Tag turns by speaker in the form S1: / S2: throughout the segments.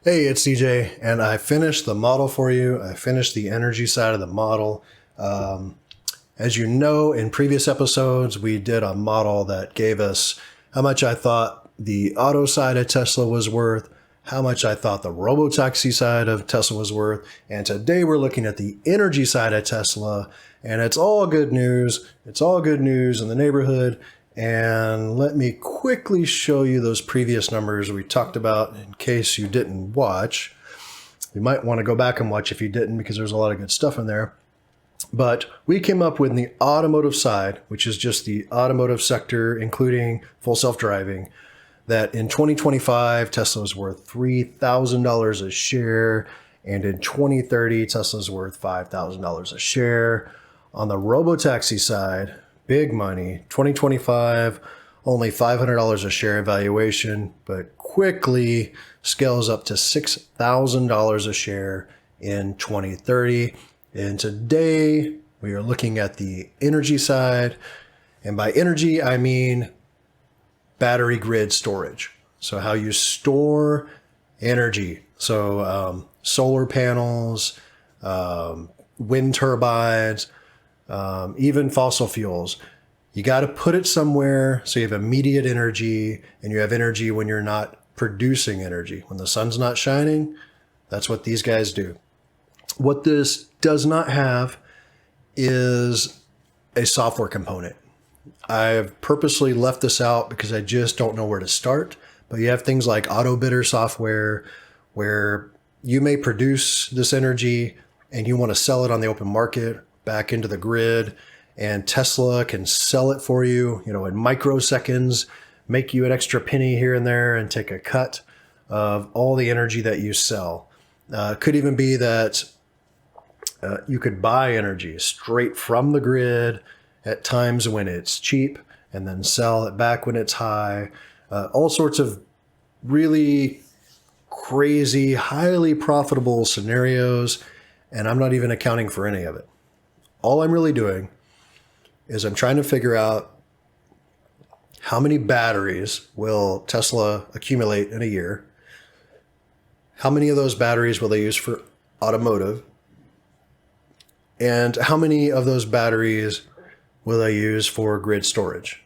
S1: Hey, it's CJ, and I finished the model for you. I finished the energy side of the model. As you know, in previous episodes, we did a model that gave us how much I thought the auto side of Tesla was worth, how much I thought the Robotaxi side of Tesla was worth, and today we're looking at the energy side of Tesla, and it's all good news. It's all good news in the neighborhood. And let me quickly show you those previous numbers we talked about in case you didn't watch. You might want to go back and watch if you didn't, because there's a lot of good stuff in there. But we came up with the automotive side, which is just the automotive sector, including full self-driving, that in 2025, Tesla is worth $3,000 a share. And in 2030, Tesla's worth $5,000 a share. On the Robotaxi side, big money, 2025, only $500 a share valuation, but quickly scales up to $6,000 a share in 2030. And today we are looking at the energy side. And by energy, I mean battery grid storage. So how you store energy. So solar panels, wind turbines, even fossil fuels. You got to put it somewhere so you have immediate energy, and you have energy when you're not producing energy. When the sun's not shining, that's what these guys do. What this does not have is a software component. I've purposely left this out because I just don't know where to start. But you have things like auto bidder software where you may produce this energy and you want to sell it on the open market back into the grid, and Tesla can sell it for you, in microseconds, make you an extra penny here and there and take a cut of all the energy that you sell. Could even be that you could buy energy straight from the grid at times when it's cheap and then sell it back when it's high. All sorts of really crazy, highly profitable scenarios, and I'm not even accounting for any of it. All I'm really doing is I'm trying to figure out how many batteries will Tesla accumulate in a year, how many of those batteries will they use for automotive, and how many of those batteries will they use for grid storage?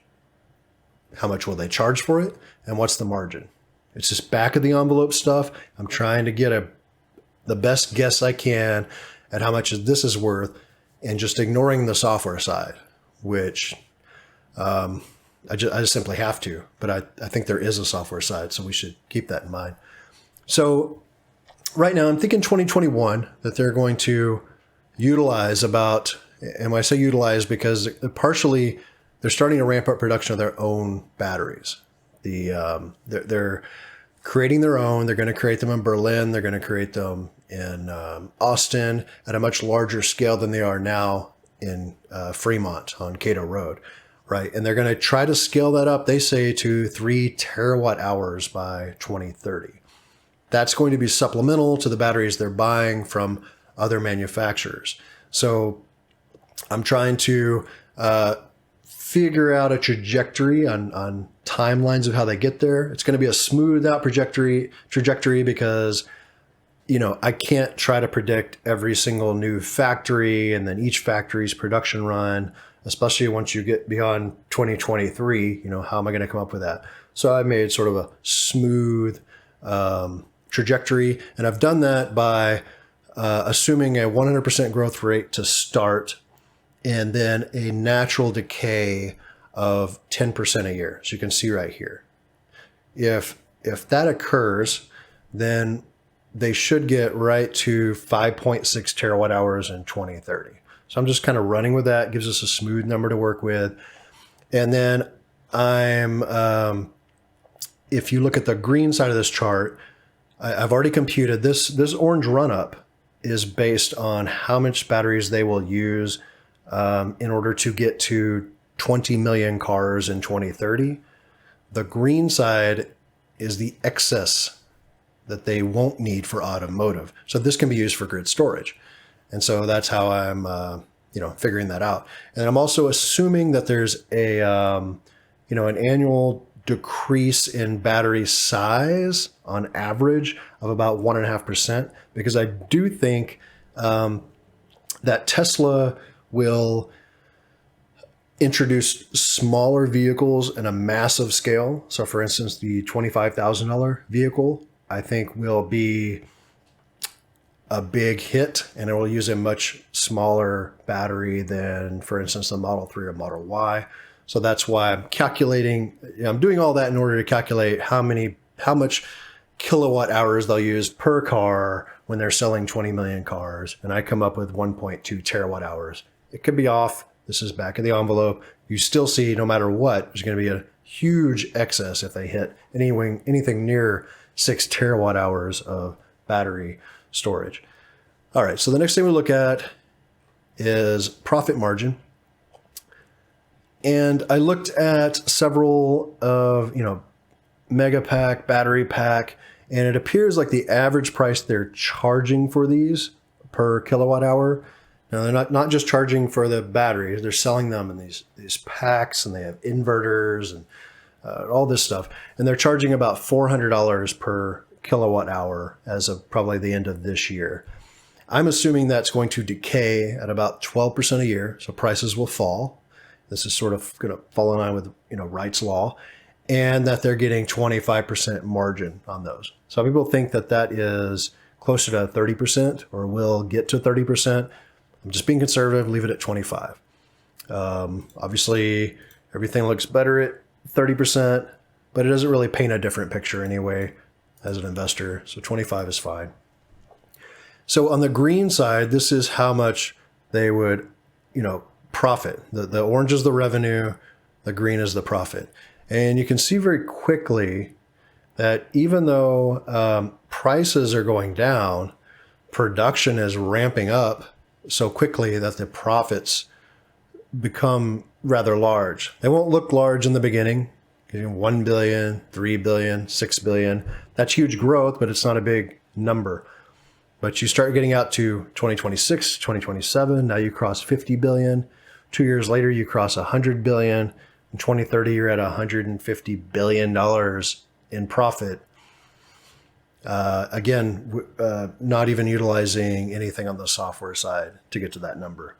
S1: How much will they charge for it, and what's the margin? It's just back of the envelope stuff. I'm trying to get the best guess I can at how much this is worth, and just ignoring the software side, which I just simply have to. But I think there is a software side, so we should keep that in mind. So right now I'm thinking 2021 that they're going to utilize about, and when I say utilize, because partially they're starting to ramp up production of their own batteries. They're creating their own. They're going to create them in Berlin. They're going to create them in Austin at a much larger scale than they are now in Fremont on Cato Road, right? And they're going to try to scale that up, they say, to 3 terawatt hours by 2030. That's going to be supplemental to the batteries they're buying from other manufacturers. So I'm trying to figure out a trajectory on timelines of how they get there. It's going to be a smooth out trajectory because I can't try to predict every single new factory and then each factory's production run, especially once you get beyond 2023. How am I going to come up with that? So I made sort of a smooth trajectory, and I've done that by assuming a 100% growth rate to start, and then a natural decay of 10% a year. So you can see right here. If that occurs, then they should get right to 5.6 terawatt hours in 2030. So I'm just kind of running with that. It gives us a smooth number to work with. And then if you look at the green side of this chart, I've already computed this orange run-up is based on how much batteries they will use in order to get to 20 million cars in 2030. The green side is the excess that they won't need for automotive. So this can be used for grid storage. And so that's how I'm, figuring that out. And I'm also assuming that there's an annual decrease in battery size on average of about 1.5%, because I do think that Tesla will introduce smaller vehicles in a massive scale. So for instance, the $25,000 vehicle, I think will be a big hit, and it will use a much smaller battery than, for instance, the Model 3 or Model Y. So that's why I'm calculating, I'm doing all that in order to calculate how much kilowatt hours they'll use per car when they're selling 20 million cars. And I come up with 1.2 terawatt hours. It could be off. This is back of the envelope. You still see, no matter what, there's going to be a huge excess if they hit anything near 6 terawatt hours of battery storage. All right, so the next thing we look at is profit margin. And I looked at several of, mega pack, battery pack, and it appears like the average price they're charging for these per kilowatt hour. Now, they're not just charging for the batteries, they're selling them in these packs, and they have inverters and all this stuff. And they're charging about $400 per kilowatt hour as of probably the end of this year. I'm assuming that's going to decay at about 12% a year, so prices will fall. This is sort of going to fall in line with Wright's law, and that they're getting 25% margin on those. Some people think that that is closer to 30% or will get to 30%. I'm just being conservative, leave it at 25. Obviously, everything looks better at 30%, but it doesn't really paint a different picture anyway as an investor. So 25 is fine. So on the green side, this is how much they would, profit. The orange is the revenue, the green is the profit. And you can see very quickly that even though prices are going down, production is ramping up so quickly that the profits become rather large. They won't look large in the beginning. 1 billion, 3 billion, 6 billion. That's huge growth, but it's not a big number. But you start getting out to 2026, 2027, now you cross 50 billion. 2 years later, you cross 100 billion. In 2030, you're at $150 billion in profit. Again, not even utilizing anything on the software side to get to that number.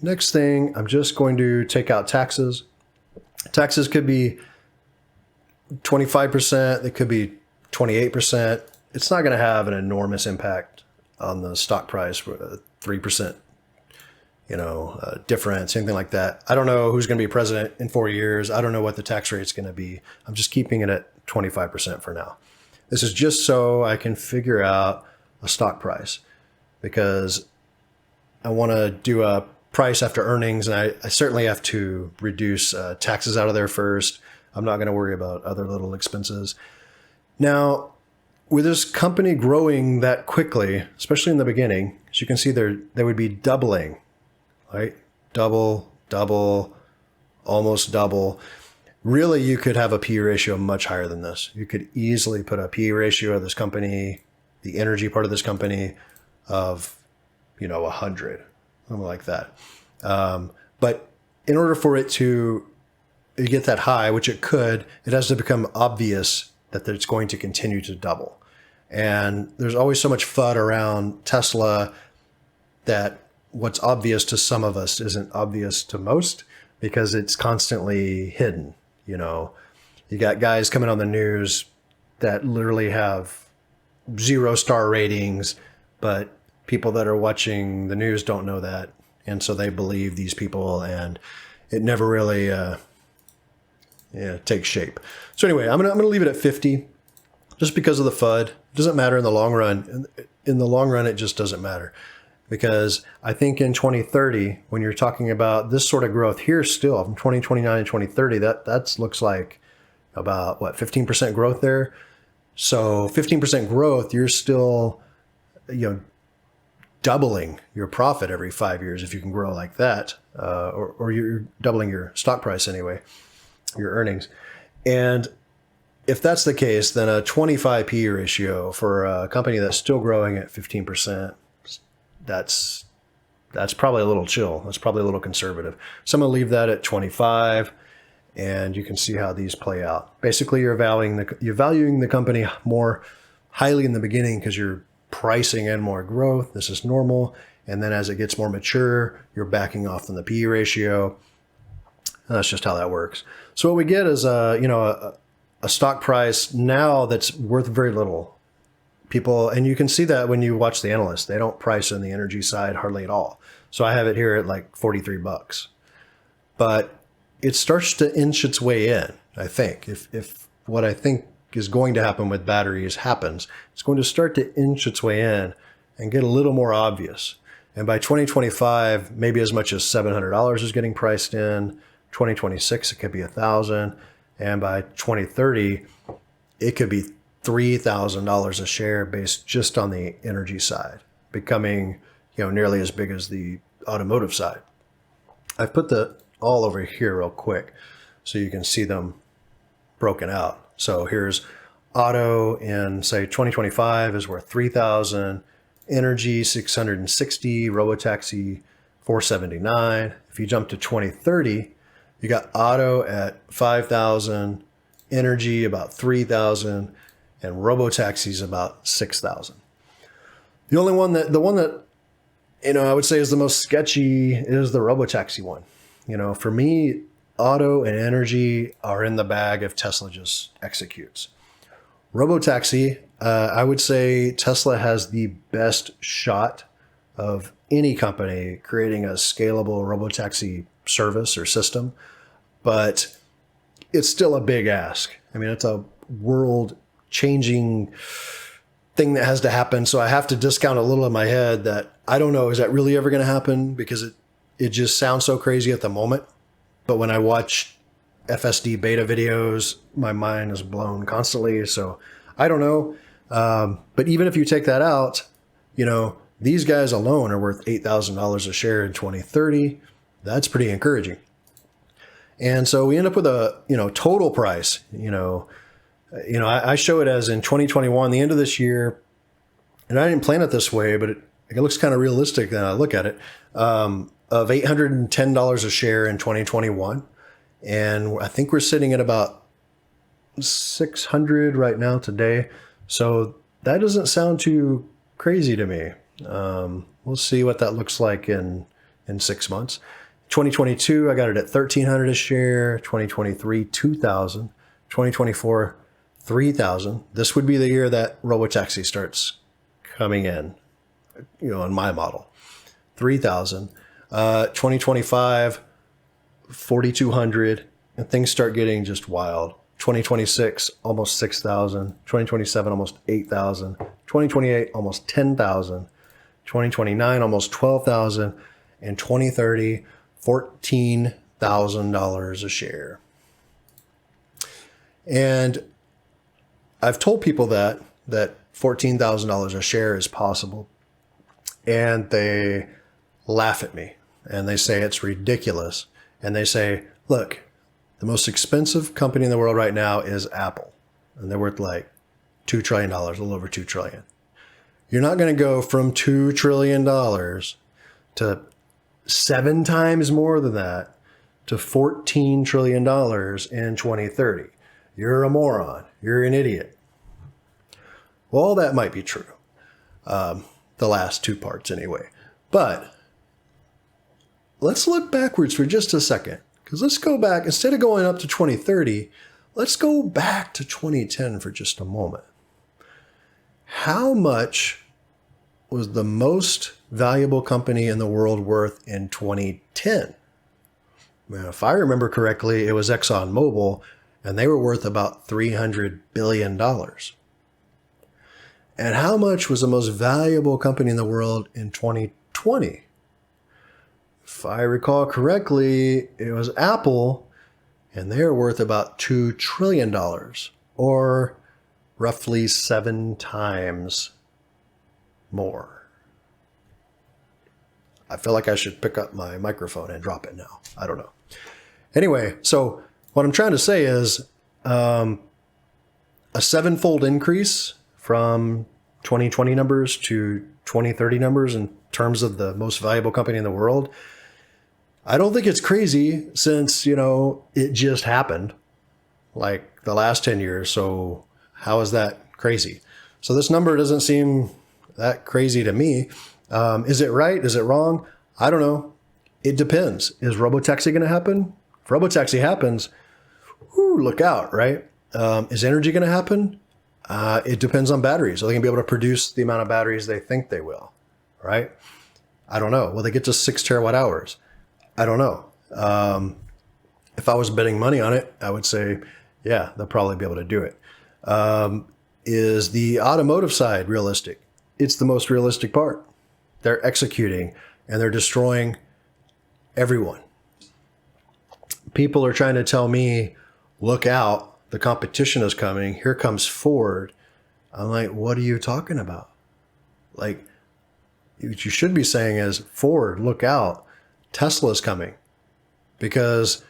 S1: Next thing, I'm just going to take out taxes. Taxes could be 25%, they could be 28%. It's not going to have an enormous impact on the stock price for a 3%, difference, anything like that. I don't know who's going to be president in 4 years. I don't know what the tax rate's going to be. I'm just keeping it at 25% for now. This is just so I can figure out a stock price, because I want to do a price after earnings, and I certainly have to reduce taxes out of there first. I'm not going to worry about other little expenses. Now, with this company growing that quickly, especially in the beginning, as you can see there, they would be doubling, right? Double, almost double. Really, you could have a PE ratio much higher than this. You could easily put a PE ratio of this company, the energy part of this company, of 100, something like that. But in order for it to get that high, which it could, it has to become obvious that it's going to continue to double. And there's always so much FUD around Tesla that what's obvious to some of us isn't obvious to most, because it's constantly hidden. You got guys coming on the news that literally have 0-star ratings, but people that are watching the news don't know that. And so they believe these people, and it never really takes shape. So anyway, I'm gonna leave it at 50 just because of the FUD. It doesn't matter in the long run. In the long run, it just doesn't matter, because I think in 2030, when you're talking about this sort of growth here still from 2029 to 2030, that looks like about 15% growth there. So 15% growth, you're still, doubling your profit every 5 years if you can grow like that, or you're doubling your stock price anyway, your earnings. And if that's the case, then a 25 PE ratio for a company that's still growing at 15%, that's probably a little chill. That's probably a little conservative. So I'm going to leave that at 25. And you can see how these play out. Basically, you're valuing the company more highly in the beginning because you're pricing in more growth. This is normal. And then as it gets more mature, you're backing off from the PE ratio. And that's just how that works. So what we get is a stock price now that's worth very little. People, and you can see that when you watch the analysts, they don't price in the energy side hardly at all. So I have it here at like $43. But it starts to inch its way in, I think. If what I think is going to happen with batteries happens, it's going to start to inch its way in and get a little more obvious. And by 2025, maybe as much as $700 is getting priced in. 2026, it could be $1,000. And by 2030, it could be $3,000 a share based just on the energy side, becoming nearly as big as the automotive side. I've put the all over here real quick so you can see them broken out. So here's auto in say 2025 is worth 3,000, energy 660, Robotaxi 479. If you jump to 2030, you got auto at 5,000, energy about 3,000, and Robotaxi's about 6,000. The one that I would say is the most sketchy is the Robotaxi one. For me, auto and energy are in the bag if Tesla just executes. Robotaxi, I would say Tesla has the best shot of any company creating a scalable Robotaxi service or system, but it's still a big ask. I mean, it's a world-changing thing that has to happen. So I have to discount a little in my head that I don't know, is that really ever going to happen? Because it just sounds so crazy at the moment. But when I watch FSD beta videos, my mind is blown constantly. So I don't know. But even if you take that out, these guys alone are worth $8,000 a share in 2030. That's pretty encouraging. And so we end up with a, total price, I show it as in 2021, the end of this year, and I didn't plan it this way, but it looks kind of realistic when I look at it, of $810 a share in 2021. And I think we're sitting at about 600 right now today. So that doesn't sound too crazy to me. We'll see what that looks like in 6 months. 2022, I got it at 1,300 a share. 2023, 2,000. 2024, 3,000. This would be the year that Robotaxi starts coming in, on my model. 3,000. 2025, 4,200, and things start getting just wild. 2026, almost 6,000. 2027, almost 8,000. 2028, almost 10,000. 2029, almost 12,000. And 2030, $14,000 a share. And I've told people that $14,000 a share is possible. And they laugh at me and they say it's ridiculous. And they say, look, the most expensive company in the world right now is Apple. And they're worth like $2 trillion, a little over $2 trillion. You're not going to go from $2 trillion to 7 times more than that to $14 trillion in 2030. You're a moron. You're an idiot. Well, that might be true. The last 2 parts anyway. But let's look backwards for just a second. Because let's go back, instead of going up to 2030, let's go back to 2010 for just a moment. How much was the most valuable company in the world worth in 2010? Now, if I remember correctly, it was ExxonMobil, and they were worth about $300 billion. And how much was the most valuable company in the world in 2020? If I recall correctly, it was Apple, and they're worth about $2 trillion, or roughly 7 times more. I feel like I should pick up my microphone and drop it now. I don't know. Anyway, so what I'm trying to say is a 7-fold increase from 2020 numbers to 2030 numbers in terms of the most valuable company in the world. I don't think it's crazy since, it just happened like the last 10 years. So how is that crazy? So this number doesn't seem that crazy to me. Is it right? Is it wrong? I don't know. It depends. Is Robotaxi going to happen? If Robotaxi happens, look out, right? Is energy going to happen? It depends on batteries. Are they going to be able to produce the amount of batteries they think they will, right? I don't know. Will they get to 6 terawatt hours? I don't know. If I was betting money on it, I would say, yeah, they'll probably be able to do it. Is the automotive side realistic? It's the most realistic part. They're executing and they're destroying everyone. People are trying to tell me, look out, the competition is coming. Here comes Ford. I'm like, what are you talking about? Like, what you should be saying is, Ford, look out, Tesla's coming. Because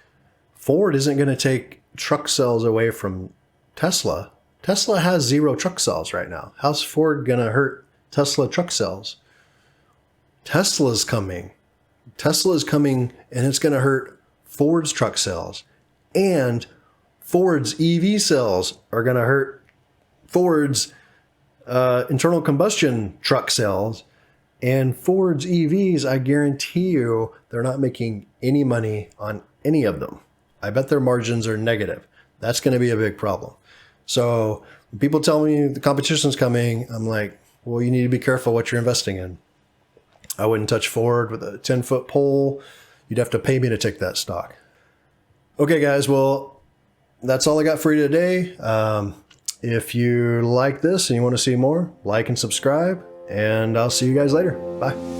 S1: Ford isn't going to take truck cells away from Tesla. Tesla has 0 truck cells right now. How's Ford going to hurt Tesla truck cells? Tesla's coming. Tesla's coming, and it's going to hurt Ford's truck cells. And Ford's EV cells are going to hurt Ford's internal combustion truck cells. And Ford's EVs, I guarantee you, they're not making any money on any of them. I bet their margins are negative. That's going to be a big problem. So when people tell me the competition's coming, I'm like, well, you need to be careful what you're investing in. I wouldn't touch Ford with a 10-foot pole. You'd have to pay me to take that stock. Okay, guys, well, that's all I got for you today. If you like this and you want to see more, like and subscribe, and I'll see you guys later. Bye.